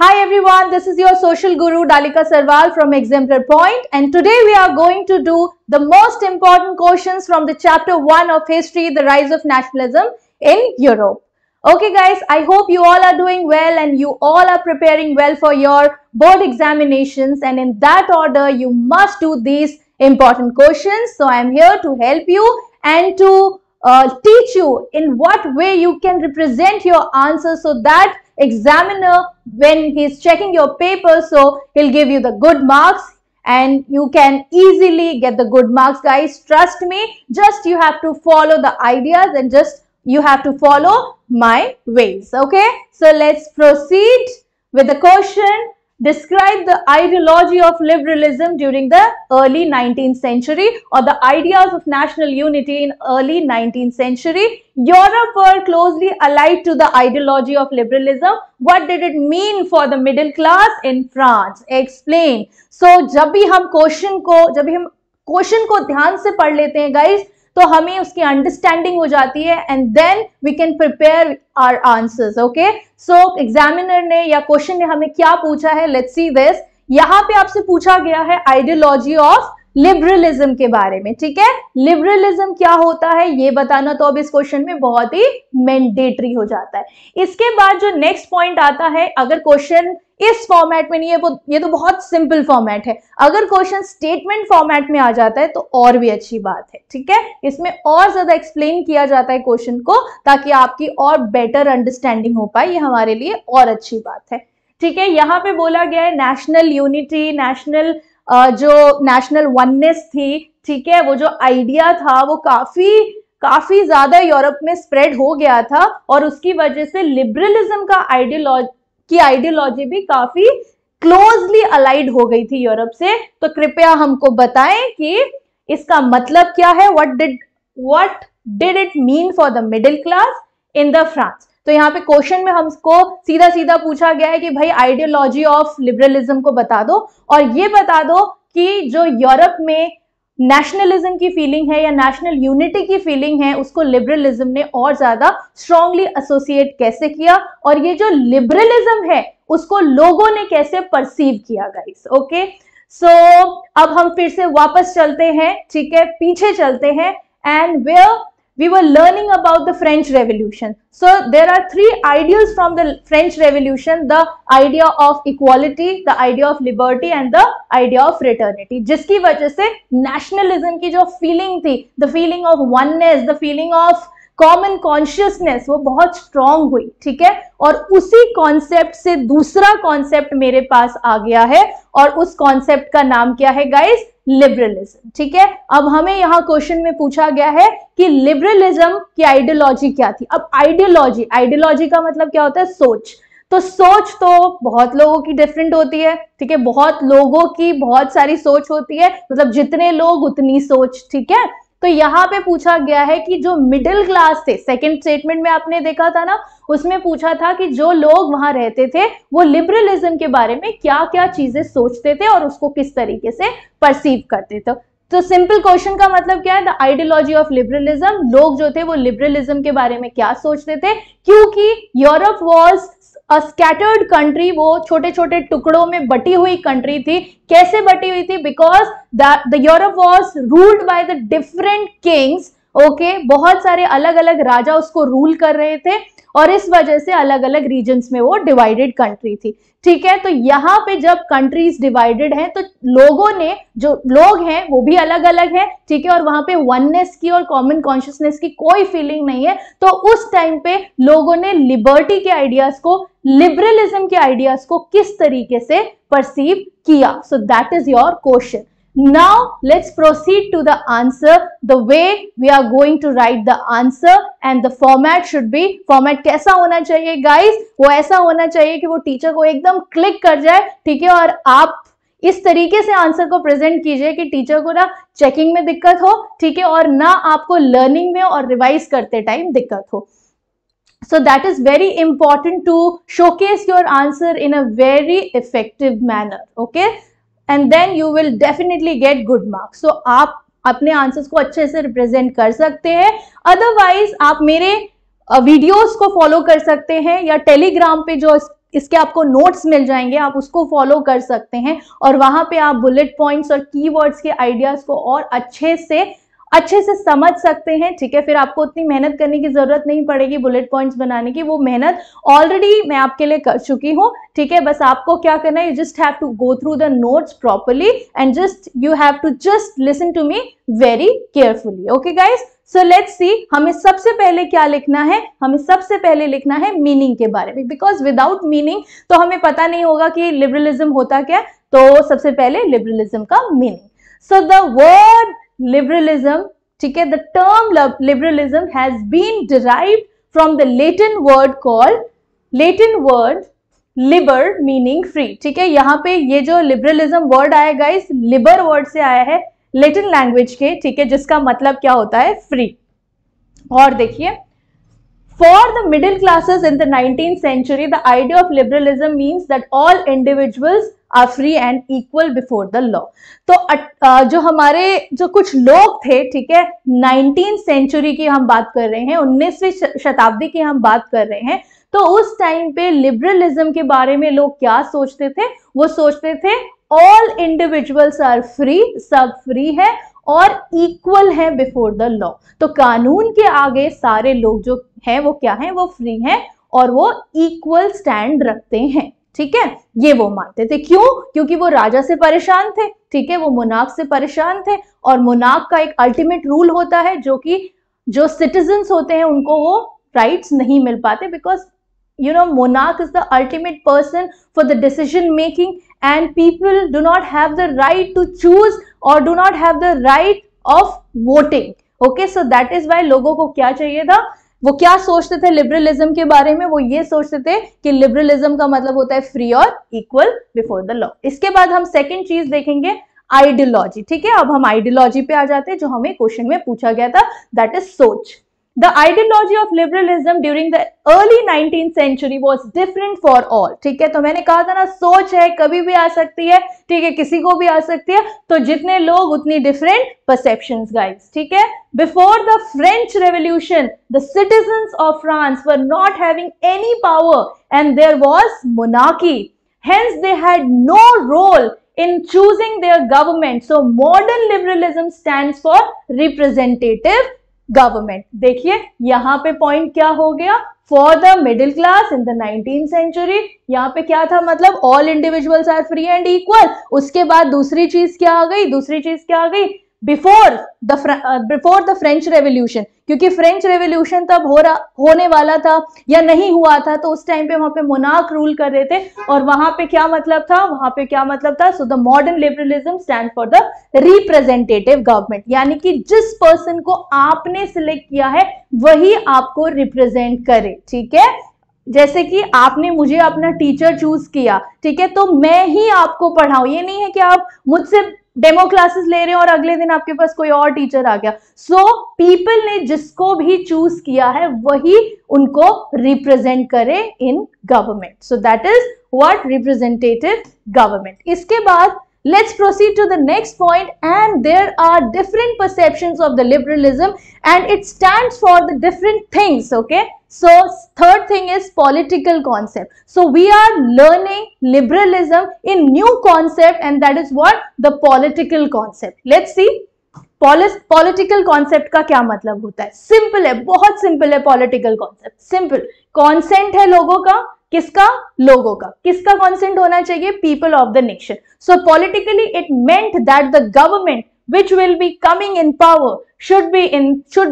Hi everyone, this is your social guru Dalika Sarwal from Exemplar Point, and today we are going to do the most important questions from the chapter 1 of History, the Rise of Nationalism in Europe. Okay guys, I hope you all are doing well and you all are preparing well for your board examinations, and in that order you must do these important questions. So I am here to help you and to teach you in what way you can represent your answers so that examiner, when he's checking your paper, so he'll give you the good marks and you can easily get the good marks. Guys, trust me, just you have to follow the ideas and just you have to follow my ways. Okay, so let's proceed with the question. Describe the ideology of liberalism during the early 19th century, or the ideas of national unity in early 19th century. Europe were closely allied to the ideology of liberalism. What did it mean for the middle class in France? Explain. So जब भी हम question को ध्यान से पढ़ लेते हैं guys, तो हमें उसकी अंडरस्टैंडिंग हो जाती है and then we can prepare our answers. Okay, so examiner ने या क्वेश्चन ने हमें क्या पूछा है, लेट्स सी दिस. यहाँ पे आपसे पूछा गया है आइडियोलॉजी ऑफ लिबरलिज्म के बारे में. ठीक है, लिबरलिज्म क्या होता है ये बताना तो अब इस क्वेश्चन में बहुत ही मैंडेटरी हो जाता है. इसके बाद जो नेक्स्ट पॉइंट आता है, अगर क्वेश्चन इस फॉर्मेट में नहीं है, ये तो बहुत सिंपल फॉर्मेट है. अगर क्वेश्चन स्टेटमेंट फॉर्मेट में आ जाता है तो और भी अच्छी बात है. ठीक है, इसमें और ज्यादा एक्सप्लेन किया जाता है क्वेश्चन को ताकि आपकी और बेटर अंडरस्टैंडिंग हो पाए. ये हमारे लिए और अच्छी बात है. ठीक है, यहाँ पे बोला गया है नेशनल यूनिटी, जो नेशनल वननेस थी, ठीक है, वो जो आइडिया था वो काफी ज्यादा यूरोप में स्प्रेड हो गया था और उसकी वजह से लिबरलिज्म का आइडियोलॉजी भी काफी क्लोजली अलाइड हो गई थी यूरोप से. तो कृपया हमको बताएं कि इसका मतलब क्या है. What did it mean for the middle class in the France. तो यहाँ पे क्वेश्चन में हमको सीधा सीधा पूछा गया है कि भाई आइडियोलॉजी ऑफ लिबरलिज्म को बता दो और ये बता दो कि जो यूरोप में नेशनलिज्म की फीलिंग है या नेशनल यूनिटी की फीलिंग है उसको लिबरलिज्म ने और ज्यादा स्ट्रांगली एसोसिएट कैसे किया और ये जो लिबरलिज्म है उसको लोगों ने कैसे परसीव किया गाइस. ओके, सो अब हम फिर से वापस चलते हैं. ठीक है, पीछे चलते हैं and where we were learning about the French Revolution. So there are three ideals from the French Revolution: the idea of equality, the idea of liberty and the idea of fraternity. जिसकी वजह से nationalism की जो feeling थी, the feeling of oneness, the feeling of common consciousness, वो बहुत strong हुई. ठीक है, और उसी कॉन्सेप्ट से दूसरा कॉन्सेप्ट मेरे पास आ गया है और उस कॉन्सेप्ट का नाम क्या है गाइस? लिबरलिज्म. ठीक है, अब हमें यहाँ क्वेश्चन में पूछा गया है कि लिबरलिज्म की आइडियोलॉजी क्या थी. अब आइडियोलॉजी का मतलब क्या होता है? सोच. तो सोच तो बहुत लोगों की डिफरेंट होती है. ठीक है, बहुत लोगों की बहुत सारी सोच होती है, मतलब जितने लोग उतनी सोच. ठीक है, तो यहाँ पे पूछा गया है कि जो मिडिल क्लास थे, सेकंड स्टेटमेंट में आपने देखा था ना, उसमें पूछा था कि जो लोग वहां रहते थे वो लिबरलिज्म के बारे में क्या क्या चीजें सोचते थे और उसको किस तरीके से परसीव करते थे. तो सिंपल क्वेश्चन का मतलब क्या है? The ideology of liberalism. लोग जो थे वो लिबरलिज्म के बारे में क्या सोचते थे, क्योंकि Europe was a scattered country, वो छोटे छोटे टुकड़ों में बटी हुई कंट्री थी. कैसे बटी हुई थी? Because the Europe was ruled by the different Kings. Okay, बहुत सारे अलग अलग राजा उसको रूल कर रहे थे और इस वजह से अलग अलग रीजन्स में वो डिवाइडेड कंट्री थी. ठीक है, तो यहाँ पे जब कंट्रीज डिवाइडेड हैं तो लोगों ने, जो लोग हैं वो भी अलग अलग हैं. ठीक है, और वहां पे वननेस की और कॉमन कॉन्शियसनेस की कोई फीलिंग नहीं है. तो उस टाइम पे लोगों ने लिबर्टी के आइडियाज को, लिबरलिज्म के आइडियाज को किस तरीके से परसीव किया. So that is your question. Now let's proceed to the answer. The way we are going to write the answer and the format should be, format कैसा होना चाहिए guys? वो ऐसा होना चाहिए कि वो टीचर को एकदम क्लिक कर जाए. ठीक है, और आप इस तरीके से आंसर को प्रेजेंट कीजिए कि टीचर को ना चेकिंग में दिक्कत हो, ठीक है, और ना आपको लर्निंग में और रिवाइज करते टाइम दिक्कत हो. So that is very important to showcase your answer in a very effective manner. Okay, and then you will definitely get good marks. So आप अपने आंसर्स को अच्छे से रिप्रेजेंट कर सकते हैं. अदरवाइज आप मेरे वीडियोस को फॉलो कर सकते हैं, या टेलीग्राम पे जो इसके आपको नोट्स मिल जाएंगे आप उसको फॉलो कर सकते हैं, और वहां पे आप बुलेट पॉइंट्स और कीवर्ड्स के आइडियाज को और अच्छे से समझ सकते हैं, ठीक है। फिर आपको उतनी मेहनत करने की जरूरत नहीं पड़ेगी बुलेट पॉइंट्स बनाने की, वो मेहनत ऑलरेडी मैं आपके लिए कर चुकी हूँ, ठीक है। बस आपको क्या करना है, you just have to go through the notes properly and you have to just listen to me very carefully, okay guys. So let's see, हमें सबसे पहले क्या लिखना है, हमें सबसे पहले लिखना है मीनिंग के बारे में, बिकॉज विदाउट मीनिंग तो हमें पता नहीं होगा कि लिबरलिज्म होता क्या। तो सबसे पहले लिबरलिज्म का meaning. So the word liberalism, ठीक है, the term liberalism has been derived from the Latin word liber meaning free, ठीक है। यहाँ पे ये जो liberalism word आया गाइस, liber word से आया है लेटिन लैंग्वेज के, ठीक है, जिसका मतलब क्या होता है, फ्री। और देखिए, for the middle classes in the 19th century, the idea of liberalism means that all individuals are free and equal before the law. तो जो हमारे जो कुछ लोग थे, ठीक है, 19th सेंचुरी की हम बात कर रहे हैं, 19वीं शताब्दी की हम बात कर रहे हैं, तो उस टाइम पे लिबरलिज्म के बारे में लोग क्या सोचते थे, वो सोचते थे ऑल इंडिविजुअल्स आर फ्री, सब फ्री है और इक्वल है बिफोर द लॉ। तो कानून के आगे सारे लोग जो हैं वो क्या हैं, वो फ्री हैं और वो इक्वल स्टैंड रखते हैं, ठीक है। ये वो मानते थे, क्यों? क्योंकि वो राजा से परेशान थे, ठीक है, वो मोनार्क से परेशान थे, और मोनार्क का एक अल्टीमेट रूल होता है जो कि जो सिटीजन्स होते हैं उनको वो राइट्स नहीं मिल पाते, because you know monarch is the ultimate person for the decision making and people do not have the right to choose or do not have the right of voting, okay, so that is why लोगों को क्या चाहिए था, वो क्या सोचते थे liberalism के बारे में, वो ये सोचते थे कि लिबरलिज्म का मतलब होता है फ्री और इक्वल बिफोर द लॉ। इसके बाद हम सेकंड चीज देखेंगे, आइडियोलॉजी, ठीक है। अब हम आइडियोलॉजी पे आ जाते हैं जो हमें क्वेश्चन में पूछा गया था, दैट इज सोच। The ideology of liberalism during the early 19th century was different for all, ठीक है। तो मैंने कहा था ना, सोच है, कभी भी आ सकती है, ठीक है, किसी को भी आ सकती है, तो जितने लोग उतनी डिफरेंट परसेप्शंस गाइस, ठीक है। Before the French Revolution, the citizens of France were not having any power and there was monarchy, hence they had no role in choosing their government. So modern liberalism stands for representative government. देखिए यहाँ पे point क्या हो गया, for the middle class in the 19th century, यहाँ पे क्या था, मतलब all individuals are free and equal. उसके बाद दूसरी चीज क्या आ गई, दूसरी चीज क्या आ गई, बिफोर द फ्रेंच रेवोल्यूशन, क्योंकि फ्रेंच रेवोल्यूशन तब होने वाला था या नहीं हुआ था, तो उस टाइम पे वहां पे मोनार्क रूल कर रहे थे, और वहां पे क्या मतलब था, वहां पे क्या मतलब था, so the modern liberalism stand for the representative government, यानी कि जिस पर्सन को आपने सिलेक्ट किया है वही आपको रिप्रेजेंट करे, ठीक है। जैसे कि आपने मुझे अपना टीचर चूज किया, ठीक है, तो मैं ही आपको पढ़ाऊं, ये नहीं है कि आप मुझसे डेमो क्लासेस ले रहे हैं और अगले दिन आपके पास कोई और टीचर आ गया। सो पीपल ने जिसको भी चूज किया है वही उनको रिप्रेजेंट करे in government, so that is what representative government. इसके बाद let's proceed to the next point, and there are different perceptions of the liberalism and it stands for the different things, okay. So third thing is political concept. So we are learning liberalism in new concept, and that is what, the political concept. Let's see political concept का क्या मतलब होता है। Simple है, बहुत simple है political concept, simple. Consent है लोगों का, किसका, लोगों का। किसका कॉन्सेंट होना चाहिए, people of the nation. So politically it meant that the government which will be coming in power should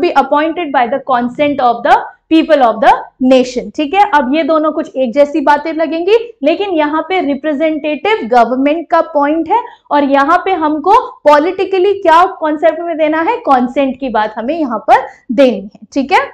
be appointed by the consent of the people of the nation, ठीक है। अब ये दोनों कुछ एक जैसी बातें लगेंगी, लेकिन यहाँ पे रिप्रेजेंटेटिव गवर्नमेंट का पॉइंट है, और यहाँ पे हमको पॉलिटिकली क्या कॉन्सेप्ट में देना है, कॉन्सेंट की बात हमें यहाँ पर देनी है, ठीक है।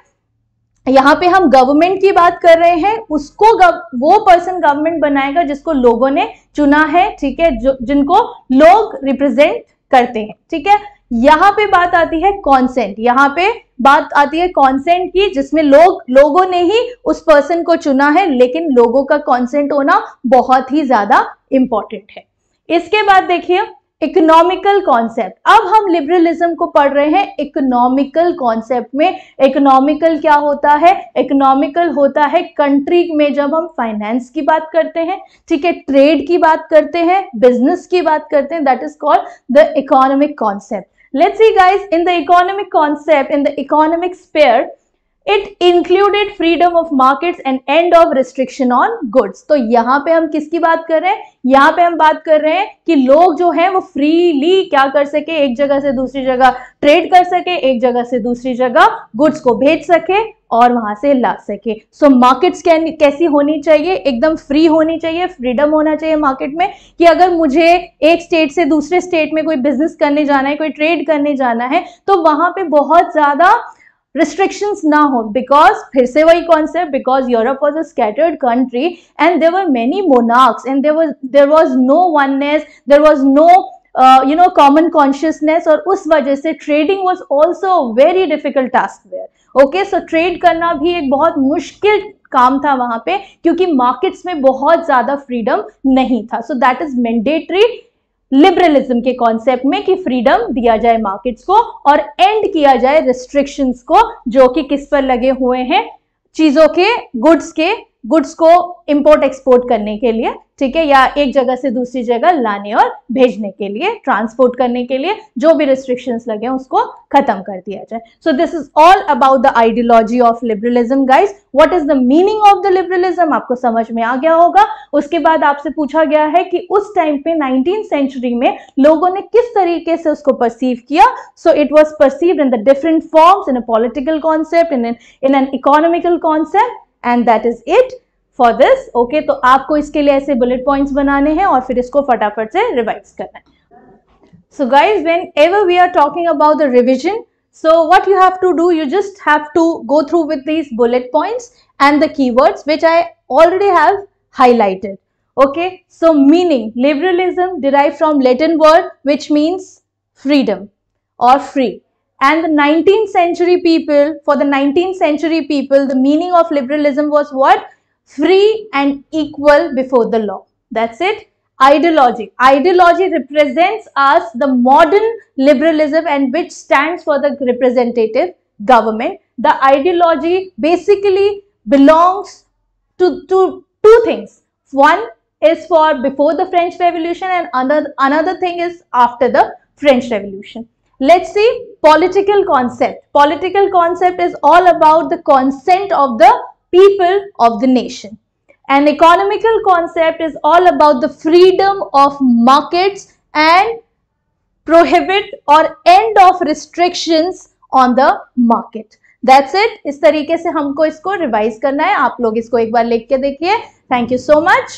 यहाँ पे हम गवर्नमेंट की बात कर रहे हैं, उसको वो पर्सन गवर्नमेंट बनाएगा जिसको लोगों ने चुना है, ठीक है, जिनको लोग रिप्रेजेंट करते हैं, ठीक है। यहाँ पे बात आती है कॉन्सेंट, यहाँ पे बात आती है कॉन्सेंट की, जिसमें लोगों ने ही उस पर्सन को चुना है, लेकिन लोगों का कॉन्सेंट होना बहुत ही ज्यादा इंपॉर्टेंट है। इसके बाद देखिए इकोनॉमिकल कॉन्सेप्ट। अब हम लिबरलिज्म को पढ़ रहे हैं इकोनॉमिकल कॉन्सेप्ट में। इकोनॉमिकल क्या होता है? इकोनॉमिकल होता है कंट्री में जब हम फाइनेंस की बात करते हैं, ठीक है, ट्रेड की बात करते हैं, बिजनेस की बात करते हैं, that is called the economic concept. Let's see guys, in the economic concept, in the economic sphere, it included freedom of markets and end of restriction on goods. तो यहाँ पे हम किसकी बात कर रहे हैं? यहाँ पे हम बात कर रहे हैं कि लोग जो हैं वो फ्रीली क्या कर सके, एक जगह से दूसरी जगह ट्रेड कर सके, एक जगह से दूसरी जगह गुड्स को भेज सके और वहां से ला सके। सो मार्केट्स कैसी होनी चाहिए? एकदम फ्री होनी चाहिए, फ्रीडम होना चाहिए मार्केट में, कि अगर मुझे एक स्टेट से दूसरे स्टेट में कोई बिजनेस करने जाना है, कोई ट्रेड करने जाना है, तो वहां पे बहुत ज्यादा restrictions ना हो, because फिर से वही concept, because Europe was a scattered country and there were many monarchs and there was no oneness, there was no common consciousness, और उस वजह से trading was also a very difficult task there. Okay, so trade करना भी एक बहुत मुश्किल काम था वहां पे, क्योंकि मार्केट्स में बहुत ज्यादा फ्रीडम नहीं था. So that is mandatory liberalism के कॉन्सेप्ट में कि फ्रीडम दिया जाए मार्केट्स को और एंड किया जाए रिस्ट्रिक्शंस को, जो कि किस पर लगे हुए हैं? चीजों के, गुड्स को इंपोर्ट एक्सपोर्ट करने के लिए, ठीक है, या एक जगह से दूसरी जगह लाने और भेजने के लिए, ट्रांसपोर्ट करने के लिए जो भी रिस्ट्रिक्शंस लगे उसको खत्म कर दिया जाए. So this is all about the ideology of liberalism guys. What is the meaning of the liberalism? आपको समझ में आ गया होगा. उसके बाद आपसे पूछा गया है कि उस टाइम पे 19th सेंचुरी में लोगों ने किस तरीके से उसको परसीव किया. So it was perceived in the different forms, in a political concept, in an economical concept, and that is it for this. Okay, तो आपको इसके लिए ऐसे बुलेट पॉइंट्स बनाने हैं और फिर इसको फटाफट से रिवाइज करना है. So guys, whenever we are talking about the revision, so what you have to do, you just have to go through with these bullet points and the keywords which I already have highlighted. Okay, so meaning, liberalism derived from Latin word which means freedom or free. And the 19th century people, for the 19th century people, the meaning of liberalism was what? Free and equal before the law. That's it. Ideology. Ideology represents us the modern liberalism, and which stands for the representative government. The ideology basically belongs to two things. One is for before the French Revolution and another thing is after the French Revolution. Let's see political concept. Political concept is all about the consent of the people of the nation. An economical concept is all about the freedom of markets and prohibit or end of restrictions on the market. That's it. इस तरीके से हमको इसको revise करना है. आप लोग इसको एक बार लिख के देखिए. Thank you so much.